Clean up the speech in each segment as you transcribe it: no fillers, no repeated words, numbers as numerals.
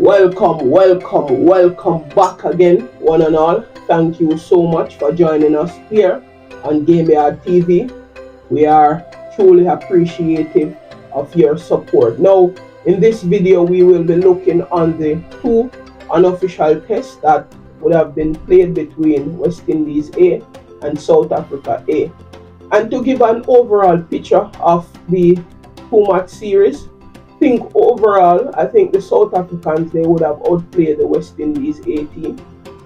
Welcome back again, one and all. Thank you so much for joining us here on Gameyaaad TV. We are truly appreciative of your support. Now, in this video, we will be looking on the two unofficial tests that would have been played between West Indies A and South Africa A. And to give an overall picture of the two-match series, I think the South Africans, they would have outplayed the West Indies A team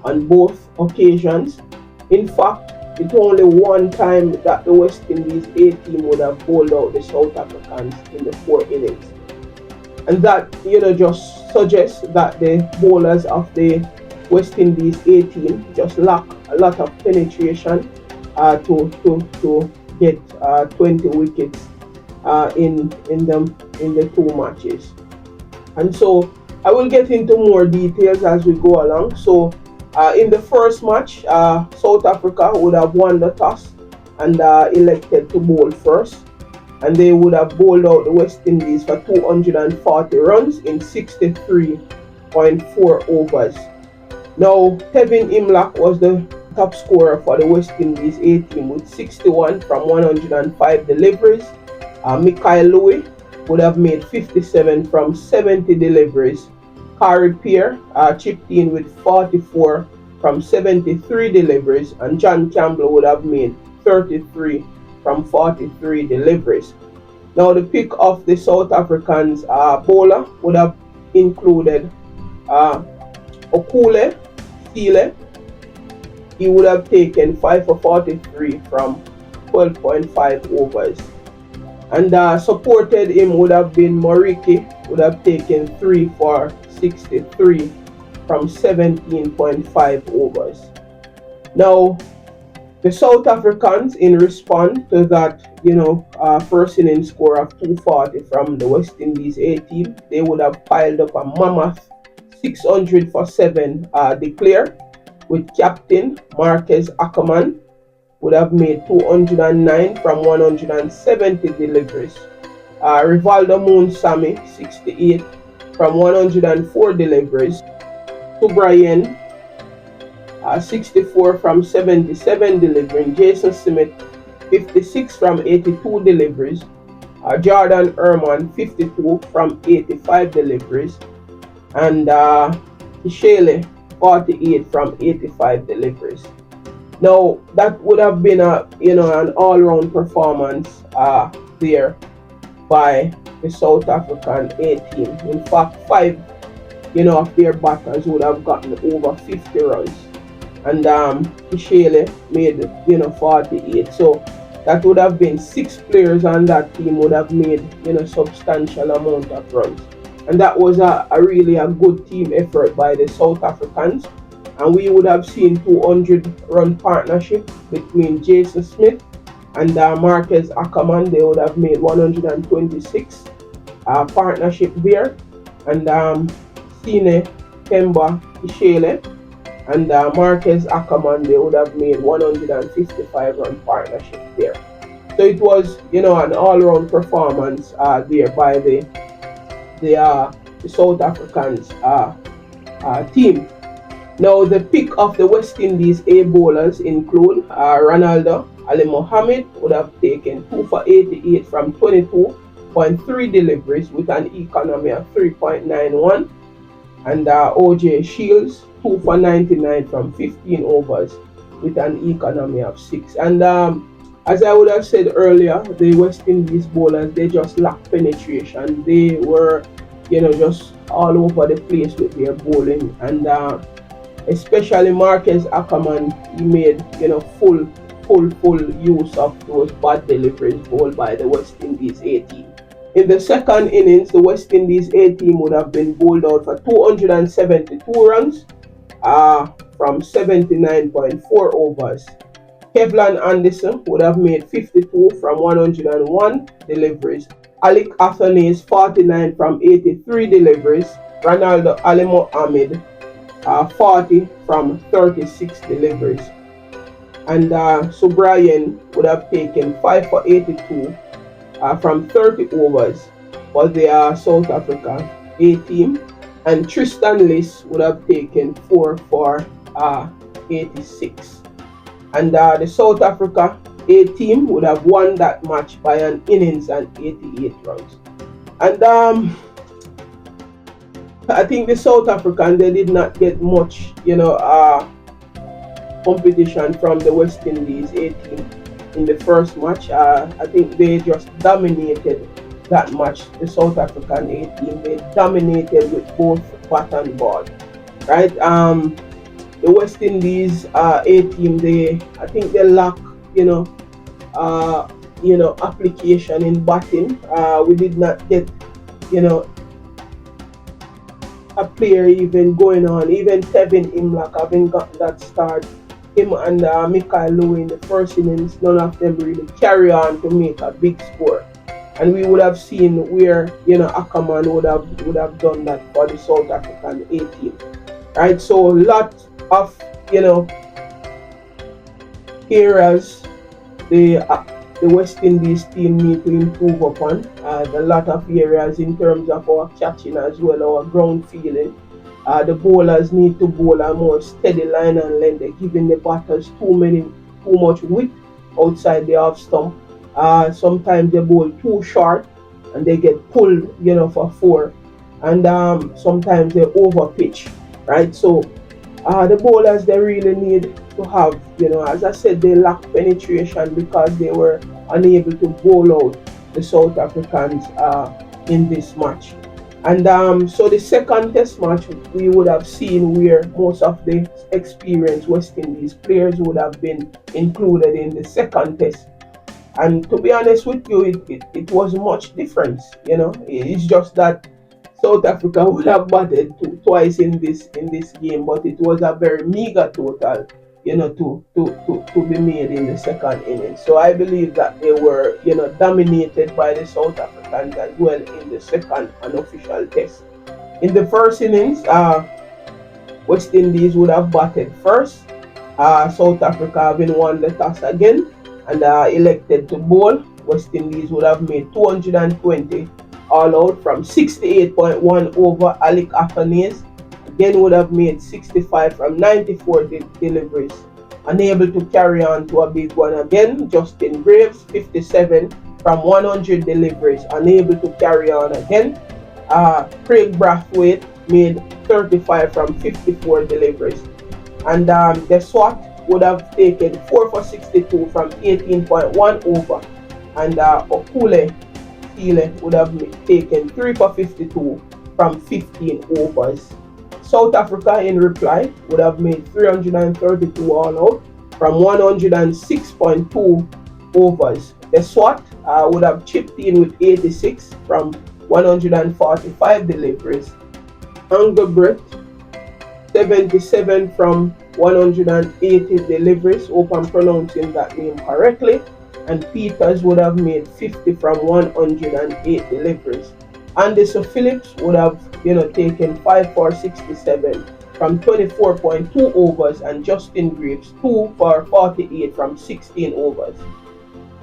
on both occasions. In fact, it's only one time that the West Indies A team would have bowled out the South Africans in the 4 innings. And that, just suggests that the bowlers of the West Indies A team just lack a lot of penetration to get 20 wickets in the two matches. And so I will get into more details as we go along. So in the first match, South Africa would have won the toss and elected to bowl first, and they would have bowled out the West Indies for 240 runs in 63.4 overs. Now, Kevin Imlach was the top scorer for the West Indies A team with 61 from 105 deliveries. Mikhail Louis would have made 57 from 70 deliveries. Kari Pierre chipped in with 44 from 73 deliveries, and John Campbell would have made 33 from 43 deliveries. Now, the pick of the South Africans bowler would have included Okule Sile. He would have taken 5 for 43 from 12.5 overs. And supported him would have been Moriki, would have taken 3 for 63 from 17.5 overs. Now, the South Africans, in response to that, first inning score of 240 from the West Indies A team, they would have piled up a mammoth 600 for 7 declare, with captain Marquez Ackerman would have made 209 from 170 deliveries. Rivaldo Moonsamy 68 from 104 deliveries. Subrayan 64 from 77 delivering. Jason Smith 56 from 82 deliveries. Jordan Herman 52 from 85 deliveries. And Ishele 48 from 85 deliveries. Now, that would have been an all-round performance there by the South African A team. In fact, 5 of their batters would have gotten over 50 runs, and Ishele made 48. So that would have been 6 players on that team would have made substantial amount of runs, and that was a really good team effort by the South Africans. And we would have seen 200-run partnership between Jason Smith and Marquez Ackerman. They would have made 126 partnership there. And Sine Kemba Ishele and Marquez Ackerman, they would have made 155-run partnership there. So it was, an all-round performance there by the South Africans team. Now, the pick of the West Indies A bowlers include Ronaldo Ali Mohammed would have taken 2 for 88 from 22.3 deliveries with an economy of 3.91, and OJ Shields 2 for 99 from 15 overs with an economy of 6. And as I would have said earlier, the West Indies bowlers, they just lack penetration. They were, just all over the place with their bowling, and especially Marquez Ackerman, he made full use of those bad deliveries bowled by the West Indies A team. In the second innings, the West Indies A team would have been bowled out for 272 runs from 79.4 overs. Kevlan Anderson would have made 52 from 101 deliveries. Alec Athanaze 49 from 83 deliveries. Ronaldo Ali Mohammed 40 from 36 deliveries. And Subrayan would have taken 5 for 82 from 30 overs for the South Africa A team. and Tristan Liss would have taken 4 for 86. And the South Africa A team would have won that match by an innings and 88 runs. And I think the South African, they did not get much, competition from the West Indies A team in the first match. I think they just dominated that match. The South African A team, they dominated with both bat and ball, right? The West Indies A team, I think they lack, uh, application in batting. We did not get, you know, a player even going on. Even Tevin Imlach having got that start. Him and Mikael Louis in the first innings, none of them really carry on to make a big score. And we would have seen where Ackerman would have done that for the South African A team, right? So a lot of areas the West Indies team need to improve upon. A lot of areas in terms of our catching as well, our ground feeling. The bowlers need to bowl a more steady line and length. They're giving the batters too much width outside the off stump. Sometimes they bowl too short and they get pulled, for four. And sometimes they over pitch, right? So the bowlers, they really need to have, as I said, they lack penetration because they were unable to bowl out the South Africans in this match. And so the second test match, we would have seen where most of the experienced West Indies players would have been included in the second test. And to be honest with you, it was much difference. It's just that South Africa would have batted twice in this game, but it was a very meager total, to be made in the second innings. So I believe that they were, dominated by the South Africans as well in the second unofficial test. In the first innings, West Indies would have batted first. South Africa having won the toss again and elected to bowl. West Indies would have made 220 all out from 68.1 over. Alec Afanese again would have made 65 from 94 deliveries. Unable to carry on to a big one again. Justin Graves 57 from 100 deliveries. Unable to carry on again. Craig Brathwaite made 35 from 54 deliveries. And the SWAT would have taken 4 for 62 from 18.1 over. And Okule would have taken 3 for 52 from 15 overs. South Africa in reply would have made 332 all out from 106.2 overs. The SWAT would have chipped in with 86 from 145 deliveries. Engelbrecht 77 from 180 deliveries. Hope I'm pronouncing that name correctly. And Peters would have made 50 from 108 deliveries. Anderson Phillips would have, taken 5 for 67 from 24.2 overs, and Justin Graves 2 for 48 from 16 overs.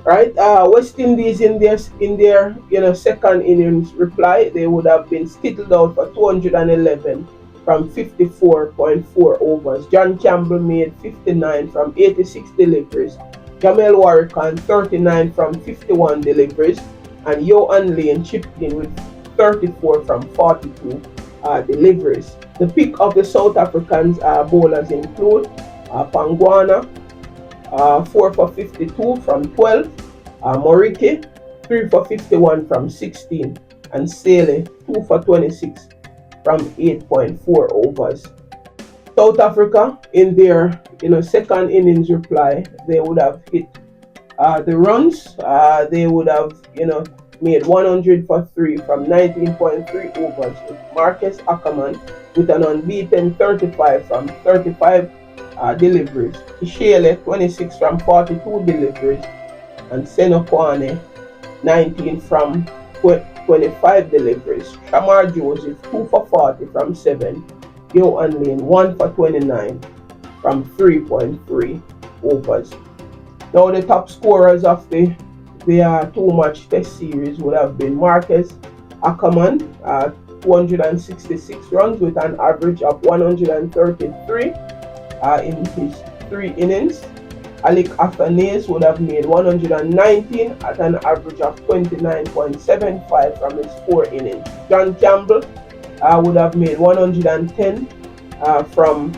Right, West Indies in their second innings reply, they would have been skittled out for 211 from 54.4 overs. John Campbell made 59 from 86 deliveries. Jamel Warrican 39 from 51 deliveries, and Johan Lane chipped in with 34 from 42 deliveries. The pick of the South Africans bowlers include Pangwana 4 for 52 from 12, Morike 3 for 51 from 16, and Sele 2 for 26 from 8.4 overs. South Africa in their second innings reply, they would have hit the runs. They would have made 100 for 3 from 19.3 overs, with Marcus Ackerman with an unbeaten 35 from 35 deliveries. Kishele 26 from 42 deliveries, and Senokwane 19 from 25 deliveries. Shamar Joseph 2 for 40 from 7. Johan Lane 1 for 29 from 3.3 overs. Now the top scorers of the two-match test series would have been Marcus Ackerman, 266 runs with an average of 133 in his 3 innings. Alec Athanase would have made 119 at an average of 29.75 from his 4 innings. John Campbell would have made 110 from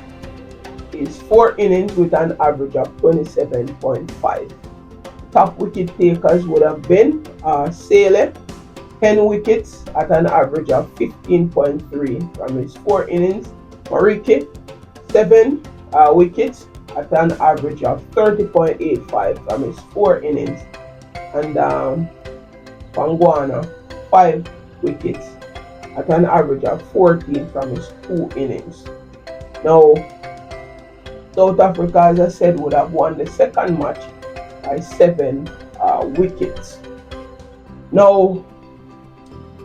his 4 innings with an average of 27.5. Top wicket takers would have been Sele, 10 wickets at an average of 15.3 from his 4 innings. Morike, 7 wickets at an average of 30.85 from his 4 innings. And Pangwana, 5 wickets at an average of 14 from his 2 innings. Now, South Africa, as I said, would have won the second match by 7 wickets. Now,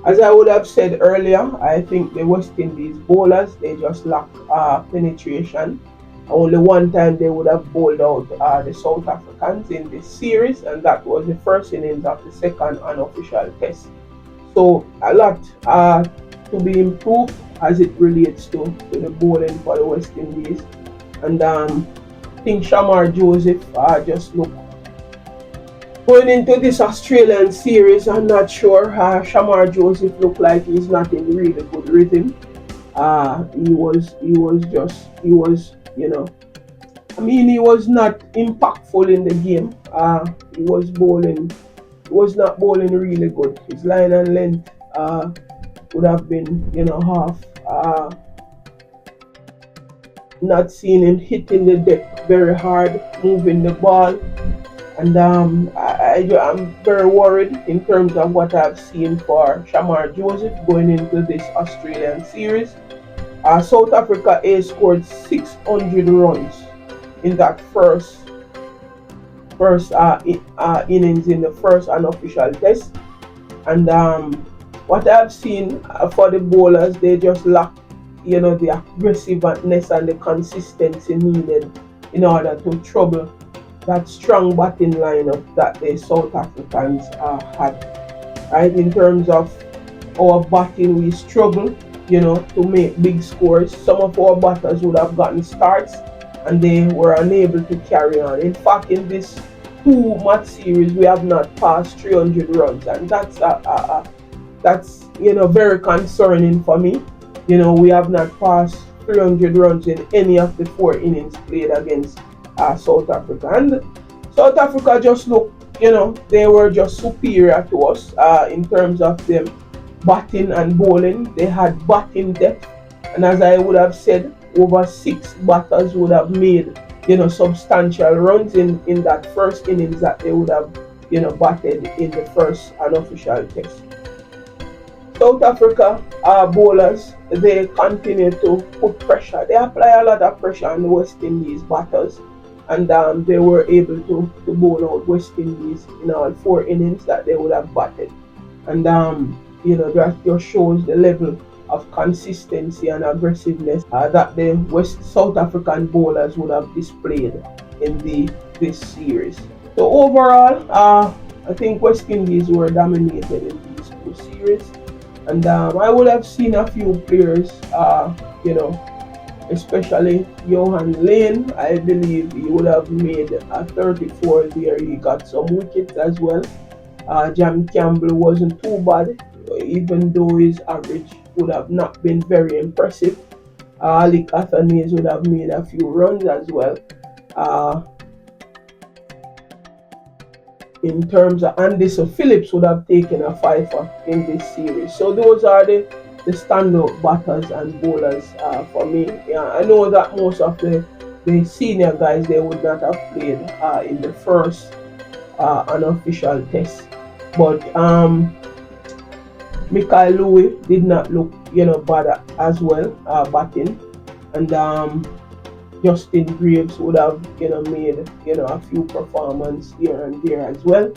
as I would have said earlier, I think the West Indies bowlers, they just lack penetration. Only one time they would have bowled out the South Africans in this series, and that was the first innings of the second unofficial test. So a lot to be improved as it relates to the bowling for the West Indies. And I think Shamar Joseph just looked going into this Australian series. I'm not sure. Shamar Joseph looked like he's not in really good rhythm. He was he was not impactful in the game. He was not bowling really good. His line and length would have been, half. Not seeing him hitting the deck very hard, moving the ball. And I'm very worried in terms of what I've seen for Shamar Joseph going into this Australian series. South Africa scored 600 runs in that first innings in the first unofficial test. And what I've seen for the bowlers, they just lack, the aggressiveness and the consistency needed in order to trouble that strong batting lineup that the South Africans had. Right, in terms of our batting, we struggle, to make big scores. Some of our batters would have gotten starts and they were unable to carry on. In fact, in this 2-match series, we have not passed 300 runs, and that's very concerning for me. We have not passed 300 runs in any of the 4 innings played against South Africa. And South Africa just looked, they were just superior to us in terms of them batting and bowling. They had batting depth, and as I would have said, over 6 batters would have made, substantial runs in that first innings that they would have, batted in the first unofficial test. South Africa bowlers, they continue to put pressure. They apply a lot of pressure on the West Indies batters, and they were able to bowl out West Indies in all 4 innings that they would have batted. And that just shows the level of consistency and aggressiveness that the South African bowlers would have displayed in this series. So overall, I think West Indies were dominated in these 2 series. And I would have seen a few players, especially Johan Lane. I believe he would have made a 34 there. He got some wickets as well. John Campbell wasn't too bad, even though his average would have not been very impressive. Alec Athanase would have made a few runs as well. In terms of Anderson Phillips would have taken a 5 in this series. So those are the standout batters and bowlers for me. I know that most of the senior guys, they would not have played in the first unofficial test. But Michael Louis did not look, bad as well batting. And Justin Graves would have, made, a few performances here and there as well.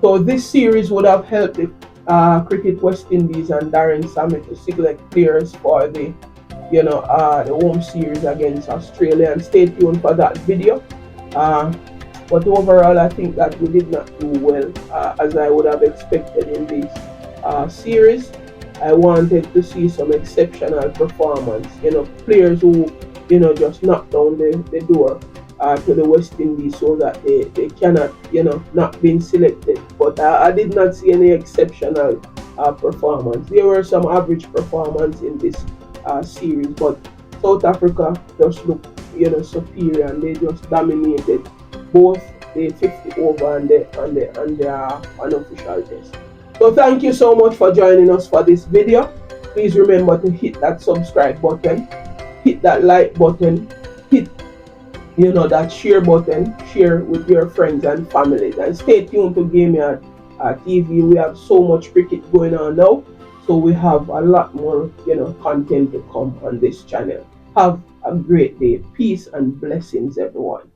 So this series would have helped the Cricket West Indies and Darren Sammy to select players for the home series against Australia, and stay tuned for that video. But overall, I think that we did not do well as I would have expected in this series. I wanted to see some exceptional performance. Players who just knock down the door to the West Indies so that they cannot not being selected. But I did not see any exceptional performance. There were some average performance in this series, but South Africa just looked superior, and they just dominated both the 50 over and the unofficial test. So thank you so much for joining us for this video. Please remember to hit that subscribe button, hit that like button, hit that share button, share with your friends and families, and stay tuned to Gameyaaad TV. We have so much cricket going on now, so we have a lot more content to come on this channel. Have a great day. Peace and blessings, everyone.